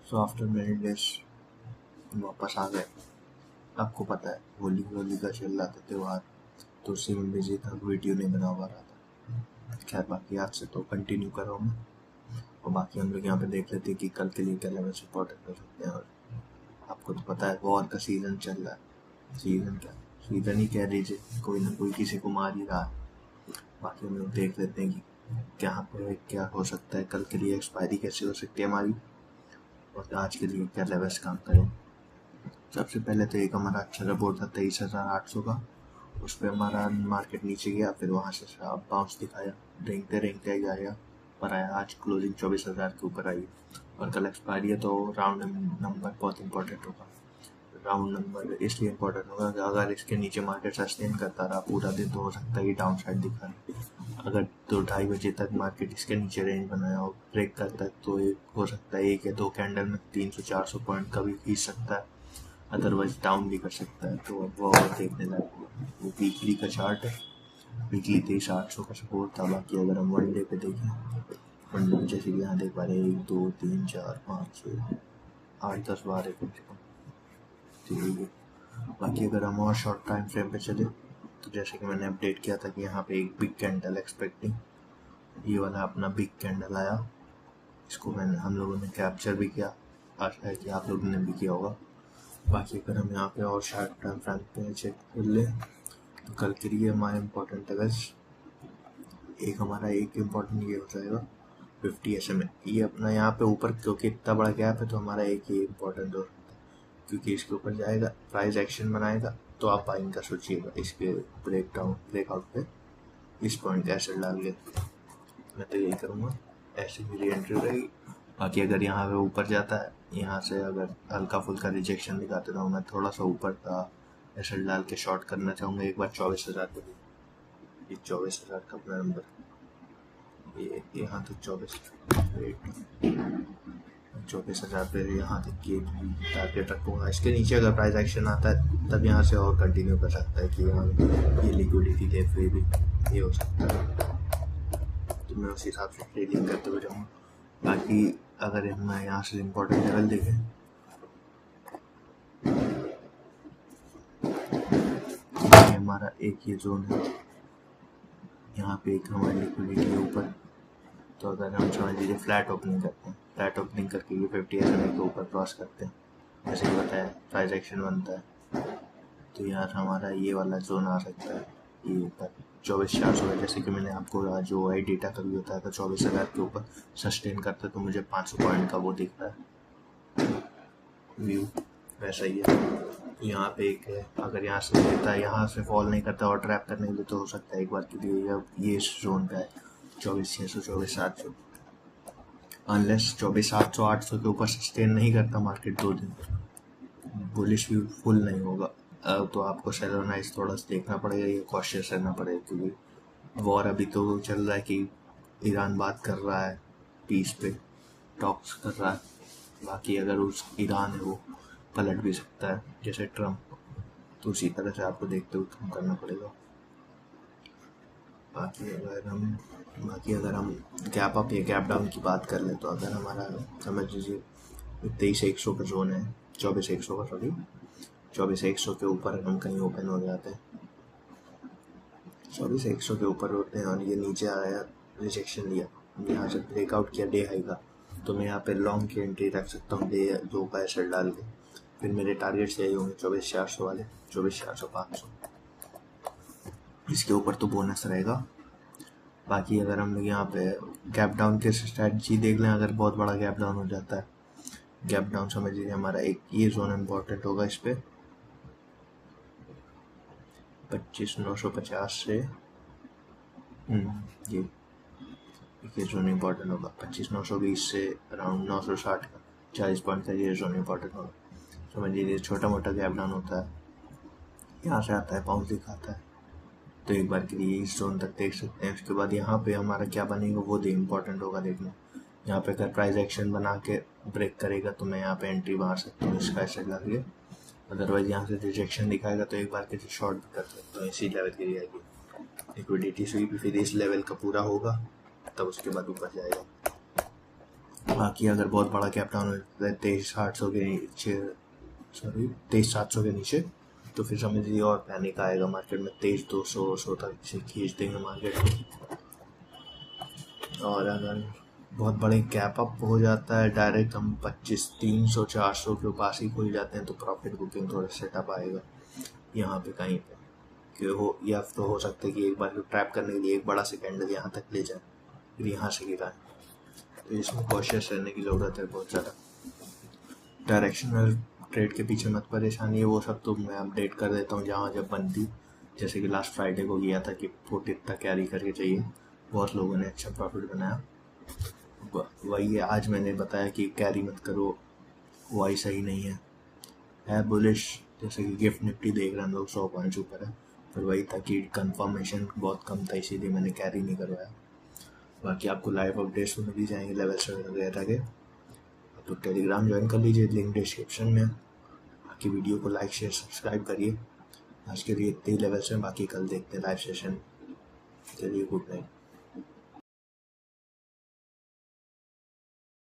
So after many days वापस आ गए। आपको पता है होली का चल रहा था त्यौहार, तो उसी में बिजी था, वीडियो नहीं बना पा रहा था। खैर बाकी आज से तो कंटिन्यू कर रहा हूँ मैं। और बाकी हम लोग यहाँ पे देख लेते हैं कि कल के लिए क्या लेवल सपोर्ट कर सकते हैं। और आपको तो पता है वॉर का सीजन चल रहा है, सीजन ही कह लीजिए, कोई ना कोई किसी को मार ही रहा है। बाकी हम लोग देख लेते हैं कि क्या पे क्या हो सकता है, कल के लिए एक्सपायरी कैसे हो सकती है हमारी, और आज के लिए क्या लेवल्स काम करें। सबसे पहले तो एक हमारा अच्छा रिपोर्ट था 23,800 का, उस पर हमारा मार्केट नीचे गया, फिर वहाँ से बाउंस दिखाया, रेंगते आया पर आया, आज क्लोजिंग 24,000 के ऊपर आई। और कल एक्सपायरी है तो राउंड नंबर बहुत इंपॉर्टेंट होगा। राउंड नंबर इसलिए इम्पोर्टेंट होगा कि अगर इसके नीचे मार्केट सस्टेन करता रहा पूरा दिन तो हो सकता है कि डाउन साइड दिखा। अगर 2-2:30 बजे तक मार्केट इसके नीचे रेंज बनाया और ब्रेक करता है तो एक हो सकता है 1 या 2 कैंडल में 300-400 पॉइंट का भी खींच सकता है, अदरवाइज डाउन भी कर सकता है। तो अब वो देखने लायक वो वीकली का चार्ट है। वीकली 23,800 का सपोर्ट था। बाकी अगर हम वन डे पे देखें, वन डे जैसे कि यहाँ देख पा रहे हैं 1 2 3 4 5 6 8 10 12 कम से कम, ठीक है। बाकी अगर हम और शॉर्ट टाइम फ्रेम पे चले तो जैसे कि मैंने अपडेट किया था कि यहाँ पे एक बिग कैंडल एक्सपेक्टिंग, ये वाला अपना बिग कैंडल आया, इसको हम लोगों ने कैप्चर भी किया, आशा है कि आप लोगों ने भी किया होगा। बाकी अगर हम यहाँ पे और शॉर्ट टाइम फ्रेम पे चेक कर ले तो कल के लिए हमारे इम्पोर्टेंट लेवल्स, एक हमारा एक इम्पोर्टेंट ये हो जाएगा 50 SMA, ये अपना यहाँ पे ऊपर क्योंकि इतना बड़ा गैप है तो हमारा एक ही इम्पोर्टेंट हो सकता है, क्योंकि इसके ऊपर जाएगा प्राइस एक्शन बनाएगा तो आप बाइंग का सोचिएगा इसके ब्रेकआउट पे इस पॉइंट का एसेट डाल के। मैं तो यही करूँगा, ऐसे मेरी एंट्री रहेगी। बाकी अगर यहाँ पे ऊपर जाता है, यहाँ से अगर हल्का फुल्का रिजेक्शन दिखाते तो मैं थोड़ा सा ऊपर का एसेट डाल के शॉर्ट करना चाहूँगा एक बार 24,000 पे। ये 24,000 का अपना नंबर, ये यहाँ तक 24,000 पे यहाँ तक की टारगेट रखूँगा। इसके नीचे अगर प्राइस एक्शन आता है तब यहाँ से और कंटिन्यू कर सकता है कि यहाँ ये लिक्विडिटी दे फिर भी ये हो सकता है, तो मैं उस हिसाब से ट्रेडिंग करते हुए जाऊँगा। बाकी अगर हम यहाँ से इम्पोर्टेंट लेवल देखें, हमारा एक ये जोन है, यहाँ पे एक हमारी लिक्विडिटी है ऊपर, तो अगर हम समझ लीजिए फ्लैट ओपनिंग करते हैं, फ्लैट ओपनिंग करके ये 50 SMA के ऊपर क्रॉस करते हैं, जैसे कि बताया प्राइस एक्शन बनता है, तो यार हमारा ये वाला जोन आ सकता है ये ऊपर 24,400 है। जैसे कि मैंने आपको जो आई डेटा का भी बताया था 24,000 के ऊपर सस्टेन करता है तो मुझे 500 पॉइंट का वो दिख रहा है व्यू, वैसा ही है। तो यहाँ पे एक है, अगर यहाँ से देता है, यहाँ से फॉल नहीं करता और ट्रैप करने के लिए तो हो सकता है एक बार के लिए ये इस जोन पे है 24,600 24,700, अनलेस 24,700 800 के ऊपर सस्टेन नहीं करता मार्केट 2 दिन, बुलिश व्यू फुल नहीं होगा, तो आपको सेलरनाइज थोड़ा सा देखना पड़ेगा, ये कॉशियस रहना पड़ेगा, क्योंकि वॉर अभी तो चल रहा है कि ईरान बात कर रहा है, पीस पे टॉक्स कर रहा है। बाकी अगर उस ईरान है वो पलट भी सकता है जैसे ट्रम्प, तो उसी तरह से आपको देखते हुए काम करना पड़ेगा। बाकी अगर हम गैप अप या गैप डाउन की बात कर ले तो अगर हमारा समझ लीजिए 23,100 का जोन है, 24,100 का, सॉरी 24,100 के ऊपर हम कहीं ओपन हो जाते हैं, 24,100 के ऊपर होते हैं और ये नीचे आया, रिजेक्शन लिया, यहाँ से ब्रेकआउट किया डे हाई का, तो मैं यहाँ पे लॉन्ग की एंट्री रख सकता हूँ डे 2 का एसेट डाल के। फिर मेरे टारगेट्स यही होंगे 24,400 वाले, 24,400 500, इसके ऊपर तो बोनस रहेगा। बाकी अगर हम लोग यहाँ पे गैप डाउन के स्ट्रैटेजी देख लें, अगर बहुत बड़ा गैप डाउन हो जाता है, गैप डाउन समझ लीजिए हमारा एक ये जोन इम्पोर्टेंट होगा, इस पे 25,950 से ये जोन इम्पोर्टेंट होगा, 25,920 से अराउंड 960 का 40 पॉइंट का ये जोन इम्पोर्टेंट होगा। समझ लीजिए छोटा मोटा गैप डाउन होता है, यहाँ से आता है बाउंस दिखाता है, तो एक बार के लिए इस जोन तक देख सकते हैं। उसके बाद यहाँ पे हमारा क्या बनेगा वो भी इम्पोर्टेंट होगा देखना। यहाँ पे अगर प्राइस एक्शन बना के ब्रेक करेगा तो मैं यहाँ पे एंट्री मार सकता हूँ इसका एसेट लग गया, अदरवाइज यहाँ से रिजेक्शन दिखाएगा तो एक बार के लिए शॉर्ट भी कर सकता हूँ, इसी लेवल की आएगी लिक्विडिटी स्वीप, फिर इस लेवल का पूरा होगा तब उसके बाद ऊपर जाएगा। बाकी अगर बहुत बड़ा कैप डाउन होता है 23,800 के नीचे, सॉरी 23,700 के नीचे, तो फिर समझिए और पैनिक आएगा मार्केट में, 23,200 तक से खींच देंगे मार्केट को। और अगर बहुत बड़े गैप अप हो जाता है डायरेक्ट, हम 25,300 400 के पास ही खुल जाते हैं, तो प्रॉफिट बुकिंग थोड़ा सेटअप आएगा यहाँ पे कहीं पे, कि हो या तो हो सकता है कि एक बार ट्रैप करने के लिए एक बड़ा से कैंडल यहाँ तक ले जाए फिर यहाँ से गिरा है, तो इसमें कॉशियस रहने की ज़रूरत है बहुत ज़्यादा। डायरेक्शनल ट्रेड के पीछे मत परेशानी है, वो सब तो मैं अपडेट कर देता हूँ जहाँ जब बनती, जैसे कि लास्ट फ्राइडे को किया था कि पुट इतना कैरी करके चाहिए, बहुत लोगों ने अच्छा प्रॉफिट बनाया। वही है, आज मैंने बताया कि कैरी मत करो, वाई सही नहीं है बुलिश, जैसे कि गिफ्ट निफ्टी देख रहे हैं लोग 100 पॉइंट्स ऊपर है, पर वही था कि कंफर्मेशन बहुत कम था, इसीलिए मैंने कैरी नहीं करवाया। बाकी आपको लाइव अपडेट्स तो मिल ही जाएंगे लेवल्स वगैरह के, तो टेलीग्राम ज्वाइन कर लीजिए, लिंक डिस्क्रिप्शन में। बाकी वीडियो को लाइक शेयर सब्सक्राइब करिए। आज के लिए इतने ही लेवल्स में, बाकी कल देखते हैं लाइव सेशन। चलिए, गुड नाइट।